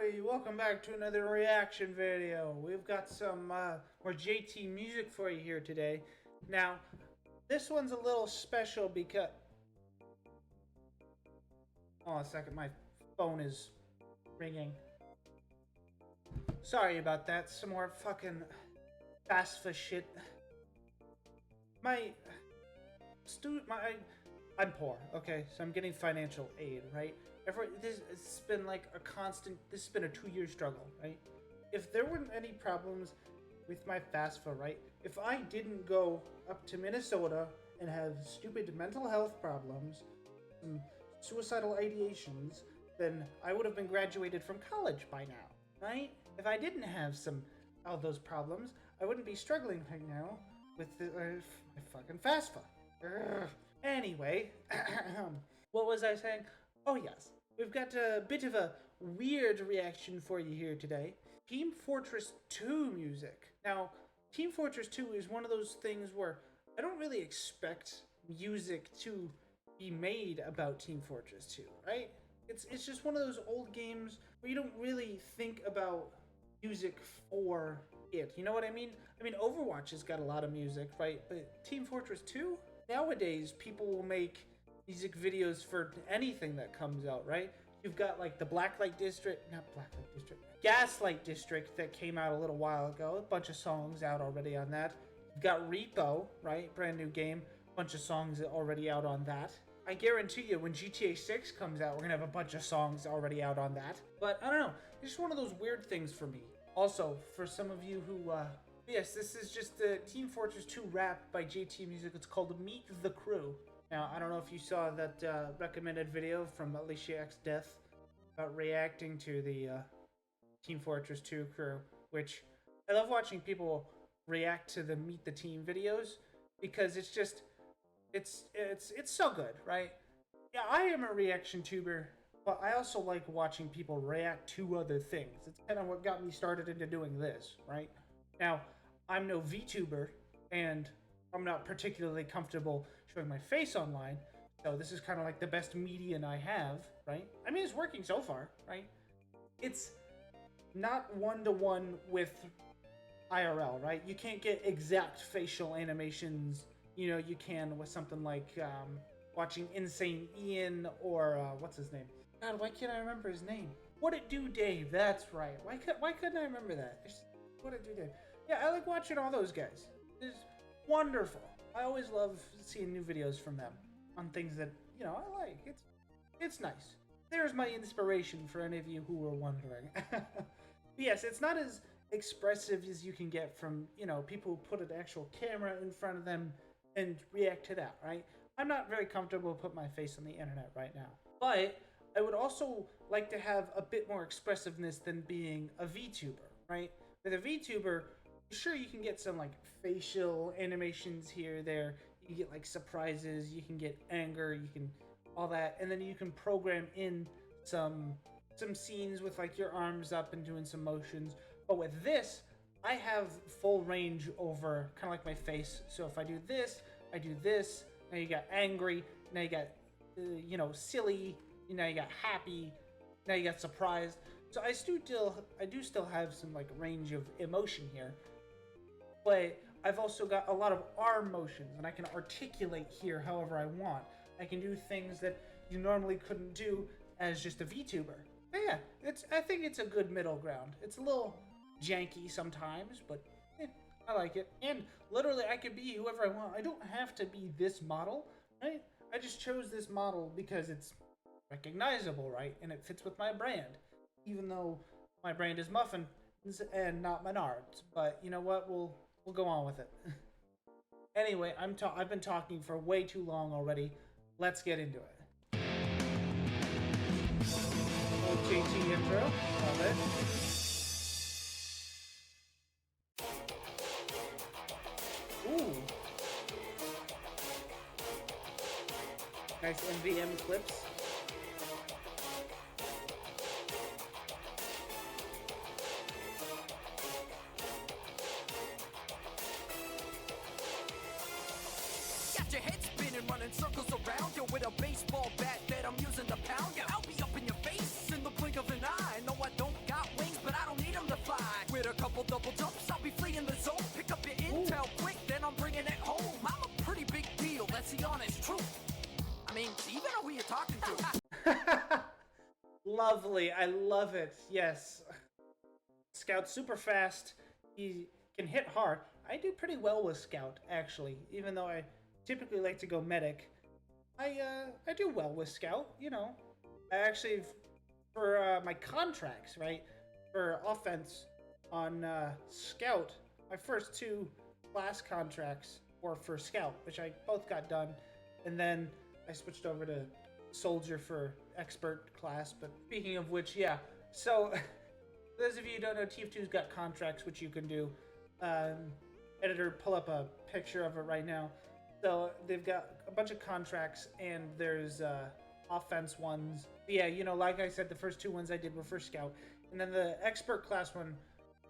everybody, welcome back to another reaction video. We've got some more JT music for you here today. Now, this one's a little special because... Oh, a second, my phone is ringing. Sorry about that, some more fucking FAFSA shit. I'm poor, okay? So I'm getting financial aid, right? It's been like a constant, this has been a 2-year struggle, right? If there weren't any problems with my FAFSA, right? If I didn't go up to Minnesota and have stupid mental health problems, some suicidal ideations, then I would have been graduated from college by now, right? If I didn't have all those problems, I wouldn't be struggling right now with my fucking FAFSA. Anyway, what was I saying? Oh yes, we've got a bit of a weird reaction for you here today. Team Fortress 2 music. Now, Team Fortress 2 is one of those things where I don't really expect music to be made about Team Fortress 2, right? It's just one of those old games where you don't really think about music for it. You know what I mean? I mean, Overwatch has got a lot of music, right? But Team Fortress 2? Nowadays, people will make music videos for anything that comes out, right? You've got like the Gaslight District that came out a little while ago. A bunch of songs out already on that. You've got Repo, right? Brand new game. A bunch of songs already out on that. I guarantee you when GTA 6 comes out, we're gonna have a bunch of songs already out on that. But I don't know. It's just one of those weird things for me. Also, for some of you who, yes, this is just the Team Fortress 2 rap by JT Music. It's called Meet the Crew. Now, I don't know if you saw that recommended video from Alicia X Death about reacting to the Team Fortress 2 crew, which I love watching people react to the Meet the Team videos because it's just, it's so good, right? Yeah, I am a reaction tuber, but I also like watching people react to other things. It's kind of what got me started into doing this, right? Now, I'm no VTuber, and I'm not particularly comfortable showing my face online, so this is kind of like the best medium I have, right? I mean, it's working so far, right? It's not one-to-one with IRL, right? You can't get exact facial animations, you know, you can with something like watching Insane Ian or, what's his name? God, why can't I remember his name? What It Do Dave, that's right. Why couldn't I remember that? What It Do Dave. Yeah, I like watching all those guys. It's wonderful. I always love seeing new videos from them on things that, you know, I like. It's nice. There's my inspiration for any of you who were wondering. Yes, it's not as expressive as you can get from, you know, people who put an actual camera in front of them and react to that, right? I'm not very comfortable putting my face on the internet right now. But I would also like to have a bit more expressiveness than being a VTuber, right? With a VTuber, sure, you can get some like facial animations here, there. You can get like surprises, you can get anger, you can all that, and then you can program in some scenes with like your arms up and doing some motions. But with this, I have full range over kind of like my face. So if I do this, now you got angry, now you got, you know, silly, now you got happy, now you got surprised. So I do still have some like range of emotion here. But I've also got a lot of arm motions, and I can articulate here however I want. I can do things that you normally couldn't do as just a VTuber. But yeah, I think it's a good middle ground. It's a little janky sometimes, but I like it. And literally, I can be whoever I want. I don't have to be this model, right? I just chose this model because it's recognizable, right? And it fits with my brand, even though my brand is Muffin and not Menards. But you know what? We'll go on with it. Anyway, I've been talking for way too long already. Let's get into it. JT intro. Love it. Ooh. Nice MVM clips. Your head spinning, running circles around you with a baseball bat that I'm using to pound you. I'll be up in your face in the blink of an eye. No, I don't got talking to. Lovely. I love it. Yes. Scout's super fast. He can hit hard. I do pretty well with Scout, actually. Even though I typically like to go medic, I do well with Scout, you know. I actually, for my contracts, right, for offense on Scout, my first 2 class contracts were for Scout, which I both got done. And then I switched over to Soldier for expert class. But speaking of which, yeah. So, for those of you who don't know, TF2's got contracts, which you can do. Editor, pull up a picture of it right now. So they've got a bunch of contracts, and there's offense ones. Yeah, you know, like I said, the first 2 ones I did were for Scout. And then the expert class one,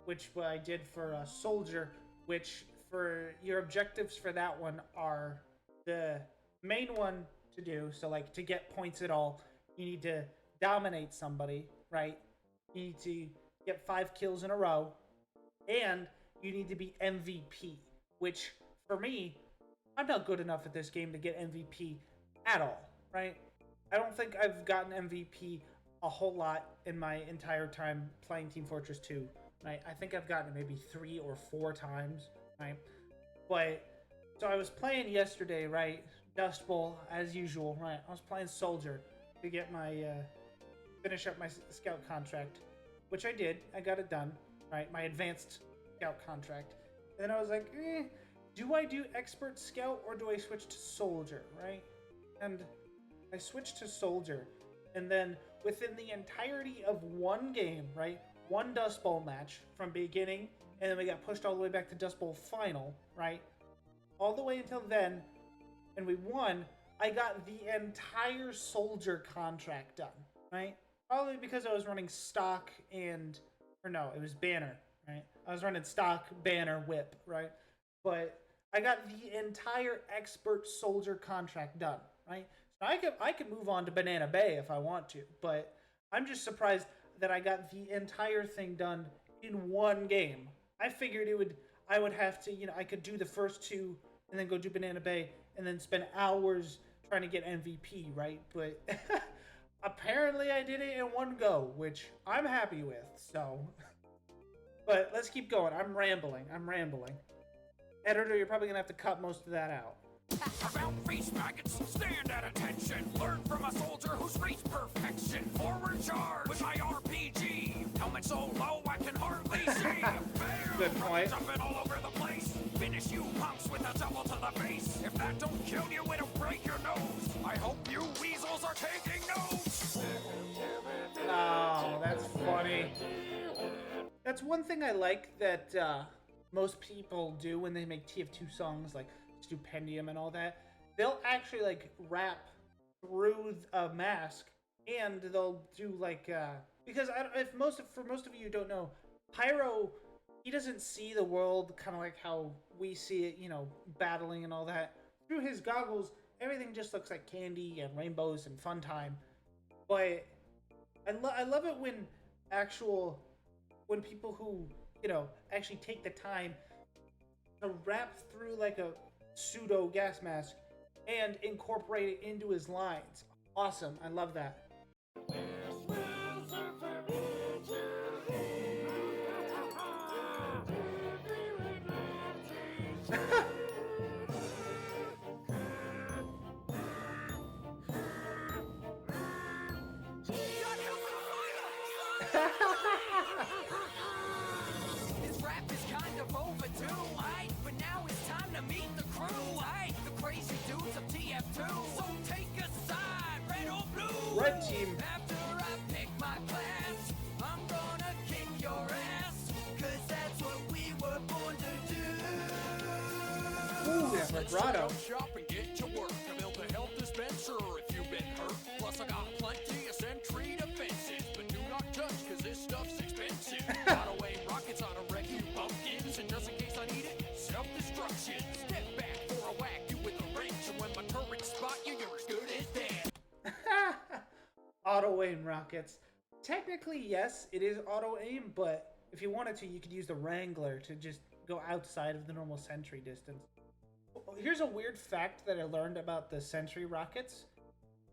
which I did for Soldier, which for your objectives for that one are the main one to do. So, like, to get points at all, you need to dominate somebody, right? You need to get 5 kills in a row, and you need to be MVP, which, for me, I'm not good enough at this game to get MVP at all, right? I don't think I've gotten MVP a whole lot in my entire time playing Team Fortress 2, right? I think I've gotten it maybe 3 or 4 times, right? But, so I was playing yesterday, right? Dust Bowl, as usual, right? I was playing Soldier to get my, finish up my Scout contract, which I did. I got it done, right? My advanced Scout contract. And then I was like, do I do expert Scout or do I switch to Soldier, right? And I switched to Soldier. And then within the entirety of one game, right? One Dust Bowl match from beginning, and then we got pushed all the way back to Dust Bowl final, right? All the way until then, and we won, I got the entire Soldier contract done, right? Probably because I was running stock and, or no, it was banner, right? I was running stock, banner, whip, right? But I got the entire expert Soldier contract done, right? So I could move on to Banana Bay if I want to, but I'm just surprised that I got the entire thing done in one game. I figured I would have to, you know, I could do the first 2 and then go do Banana Bay and then spend hours trying to get MVP, right? But apparently I did it in one go, which I'm happy with, so. But let's keep going. I'm rambling. Editor, you're probably going to have to cut most of that out. About face maggots, stand at attention. Learn from a soldier who's reached perfection. Forward charge with my RPG. Helmet so low I can hardly see. Good point. Jumping all over the place. Finish you punks with a double to the face. If that don't kill you, it'll break your nose. I hope you weasels are taking notes. Oh, that's funny. That's one thing I like that most people do when they make TF2 songs, like Stupendium and all that. They'll actually like rap through a mask, and they'll do like because for most of you who don't know, Pyro, he doesn't see the world kind of like how we see it, you know, battling and all that. Through his goggles, everything just looks like candy and rainbows and fun time. But I love it when people who, you know, actually take the time to rap through like a pseudo gas mask and incorporate it into his lines. Awesome. I love that. This rap is kind of overdue, aight? But now it's time to meet the crew, aight? The crazy dudes of TF2. So take a side, red or blue. Red team. After I pick my class, I'm gonna kick your ass. Cause that's what we were born to do. Ooh, yeah, vibrato. Shop and get to work. I built a health dispenser if you've been hurt. Plus I got plenty of sentry defenses. But do not touch cause this stuff's expensive. Got away rockets on a wreck you pumpkins. And just in case I need it, self-destruction. Step back for a whack you with a wrench. And when my turrets spot you, you're as good as dead. Auto aim rockets. Technically, yes, it is auto aim, but if you wanted to, you could use the Wrangler to just go outside of the normal sentry distance. Here's a weird fact that I learned about the sentry rockets.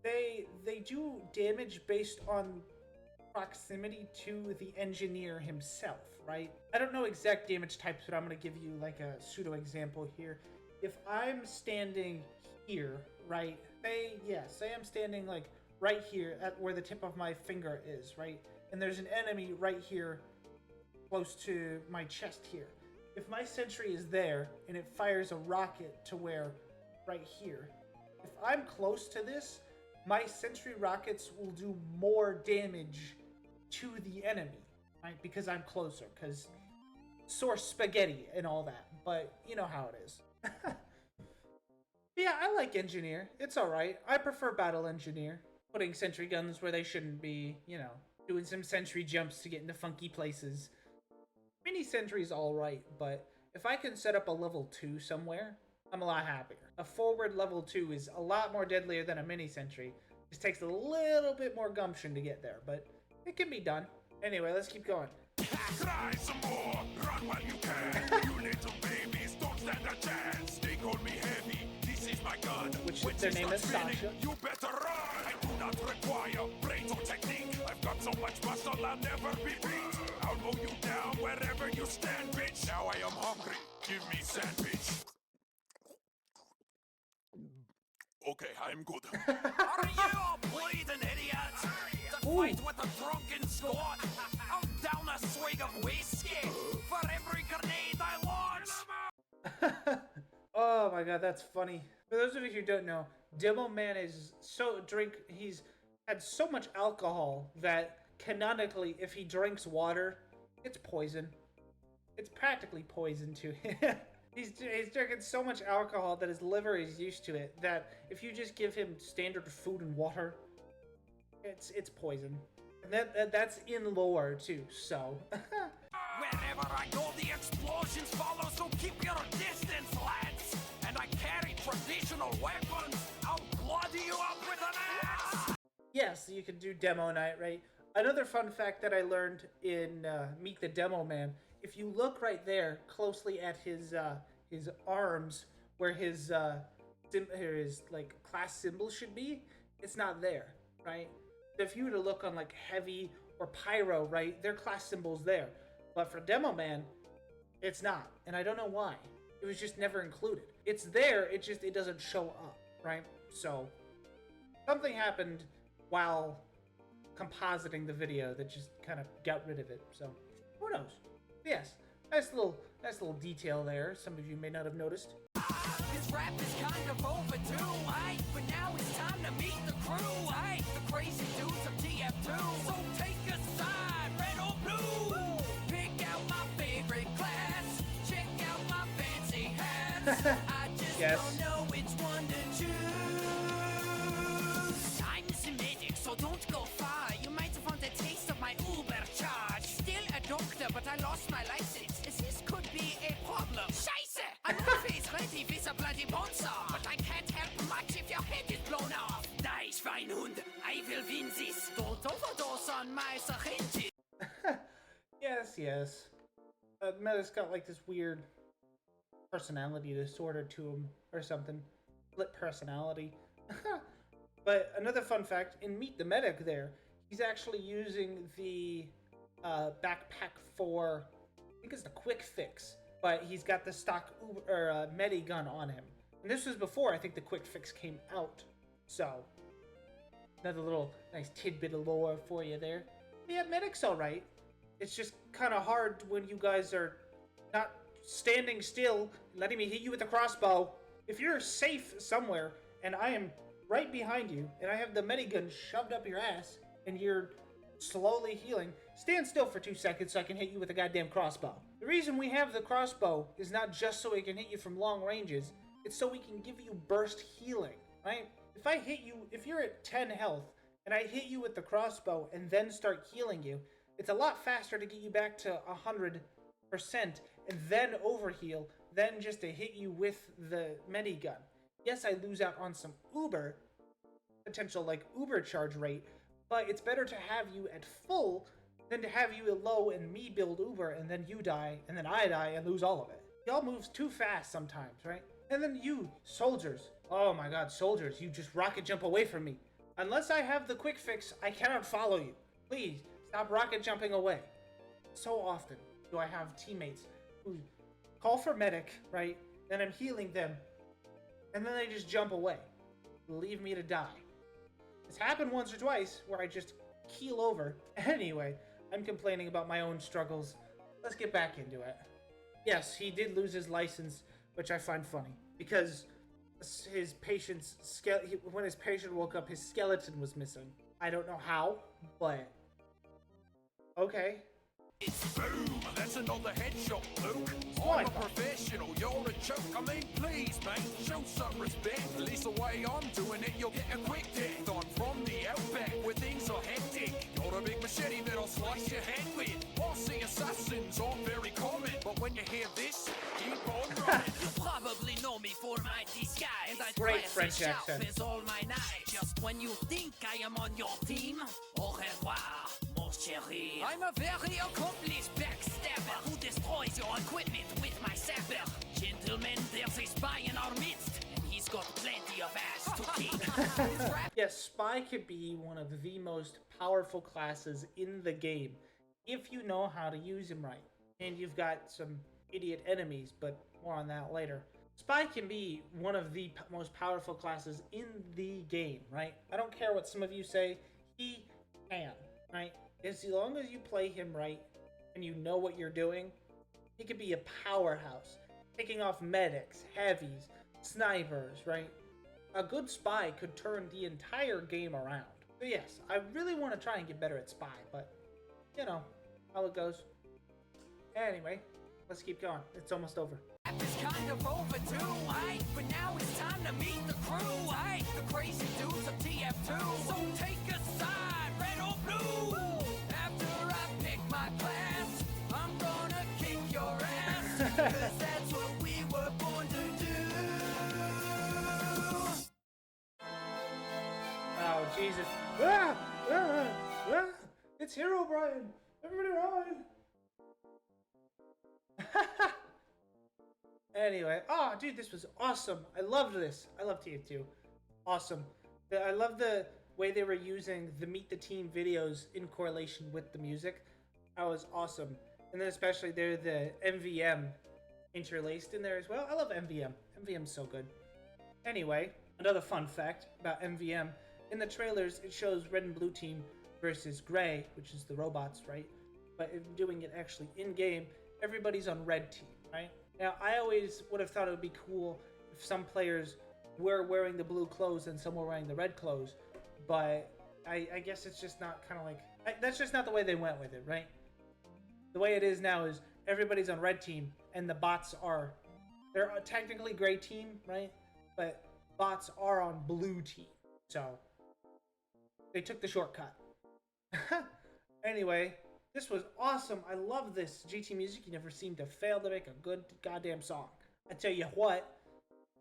They do damage based on proximity to the engineer himself, right? I don't know exact damage types, but I'm going to give you like a pseudo example here. If I'm standing here, right? Say I'm standing like right here at where the tip of my finger is, right? And there's an enemy right here close to my chest here. If my sentry is there and it fires a rocket to where right here, if I'm close to this, my sentry rockets will do more damage to the enemy, right? Because I'm closer, because source spaghetti and all that. But you know how it is. Yeah, I like engineer. It's alright. I prefer battle engineer. Putting sentry guns where they shouldn't be, you know, doing some sentry jumps to get into funky places. Mini sentry's alright, but if I can set up a level 2 somewhere, I'm a lot happier. A forward level 2 is a lot more deadlier than a mini sentry. Just takes a little bit more gumption to get there, but it can be done. Anyway, let's keep going. Cry some more, run while you can. You little babies don't stand a chance. They call me heavy, this is my gun. Which their name is Sasha. You better run. I do not require brains or technique. I've got so much muscle I'll never be beat. I'll mow you down wherever you stand, bitch. Now I am hungry, give me sandwich. Okay, I'm good. Are you all bleeding idiots? To fight with a drunken squad? I'll down a swig of whiskey for every grenade I launch. Oh my god, that's funny. For those of you who don't know, Demoman is he's had so much alcohol that canonically, if he drinks water, it's poison. It's practically poison to him. He's drinking so much alcohol that his liver is used to it, that if you just give him standard food and water, it's poison. And that's in lore too, so. Wherever I go, the explosions follow, so keep your distance, lads. And I carry traditional weapons. I'll bloody you up with an axe. Yes, you can do demo night, right? Another fun fact that I learned in Meet the Demoman, if you look right there closely at his arms, where his like class symbol should be, it's not there, right? If you were to look on like Heavy or Pyro, right, their class symbol's there. But for Demoman, it's not, and I don't know why. It was just never included. It's there, it doesn't show up, right? So something happened while compositing the video that just kind of got rid of it. So who knows? Yes, nice little detail there. Some of you may not have noticed. This rap is kind of overdue, aye, but now it's time to meet the crew, aye, the crazy dudes of TF2. So take a side, red or blue. Pick out my favorite class. Check out my fancy hats. I just don't know which one to choose. I'm the medic, so don't go far. You might have found a taste of my Uber charge. Still a doctor, but I lost my license. This could be a problem. Scheiße! I'm always ready with a bloody monster, but I can't help much if your head is blown off. Die, Schweinhund! I will win this. Don't overdose on my syringes. Yes. Medic's got like this weird personality disorder to him or something. Split personality. But another fun fact, in Meet the Medic there, he's actually using the backpack for, I think it's the Quick Fix, but he's got the stock Medi gun on him. And this was before I think the Quick Fix came out. So, another little nice tidbit of lore for you there. But yeah, Medic's alright. It's just kind of hard when you guys are not standing still, letting me hit you with a crossbow. If you're safe somewhere, and I am right behind you, and I have the Medi gun shoved up your ass, and you're slowly healing, stand still for 2 seconds so I can hit you with a goddamn crossbow. The reason we have the crossbow is not just so we can hit you from long ranges, it's so we can give you burst healing, right? If I hit you, if you're at 10 health, and I hit you with the crossbow and then start healing you, it's a lot faster to get you back to 100% and then overheal than just to hit you with the Medi gun. Yes, I lose out on some potential like Uber charge rate, but it's better to have you at full than to have you at low and me build Uber and then you die and then I die and lose all of it. Y'all moves too fast sometimes, right? And then you, soldiers. Oh my god, soldiers, you just rocket jump away from me. Unless I have the quick fix, I cannot follow you. Please, stop rocket jumping away. So often do I have teammates who call for medic, right? Then I'm healing them, and then they just jump away. Leave me to die. It's happened once or twice where I just keel over. Anyway, I'm complaining about my own struggles. Let's get back into it. Yes, he did lose his license, which I find funny, because his patient's when his patient woke up, his skeleton was missing. I don't know how, but okay. It's boom, that's another headshot, Luke. What? I'm a professional, you're a joke. I mean, please, mate, show some respect. At least the way I'm doing it, you'll get a quick death. I'm from the outback, where things are hectic. Got a big machete that I'll slice your head with. Bossy assassins aren't very common, but when you hear this, keep on running. You probably know me for my disguise, and I Great French accent. is all my night. Just when you think I am on your team, au revoir. I'm a very accomplished backstabber who destroys your equipment with my sapper. Gentlemen, there's a spy in our midst, and he's got plenty of ass to kick. Yes, Spy could be one of the most powerful classes in the game if you know how to use him right. And you've got some idiot enemies, but more on that later. Spy can be one of the most powerful classes in the game, right? I don't care what some of you say, he can, right? As long as you play him right and you know what you're doing, he could be a powerhouse, taking off medics, heavies, snipers, right? A good spy could turn the entire game around. So yes, I really want to try and get better at spy, but you know how it goes. Anyway, let's keep going. It's almost over. It's kind of overdue, right? But now it's time to meet the crew, right? The crazy dudes of TF2. So take a side, red or blue. After I pick my class, I'm gonna kick your ass. 'Cause that's what we were born to do. Oh, Jesus. Ah! Ah! Ah! It's Hero Brian! Everybody run! Anyway, oh, dude, this was awesome. I loved this. I love TF2. Awesome. I love the way they were using the Meet the Team videos in correlation with the music. That was awesome. And then especially there, the MVM interlaced in there as well. I love MVM. MVM's so good. Anyway, another fun fact about MVM. In the trailers, it shows red and blue team versus gray, which is the robots, right? But if doing it actually in-game, everybody's on red team, right? Now, I always would have thought it would be cool if some players were wearing the blue clothes and some were wearing the red clothes, but I guess it's just not kind of like... that's just not the way they went with it, right? The way it is now is everybody's on red team, and the bots are... They're a technically gray team, right? But bots are on blue team, so... They took the shortcut. Anyway... This was awesome. I love this. GT Music, you never seem to fail to make a good goddamn song. I tell you what.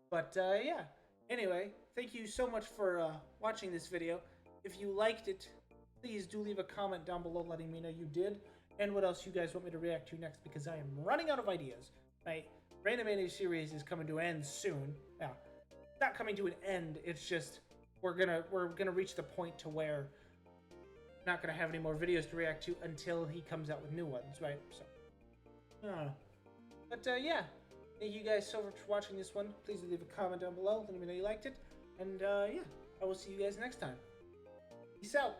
But, yeah. Anyway, thank you so much for watching this video. If you liked it, please do leave a comment down below letting me know you did. And what else you guys want me to react to next, because I am running out of ideas. Right? Random Anime series is coming to an end soon. Now, not coming to an end. It's just we're gonna reach the point to where not gonna have any more videos to react to until he comes out with new ones, right? So, but yeah, thank you guys so much for watching this one. Please leave a comment down below, let me know you liked it, and yeah, I will see you guys next time. Peace out.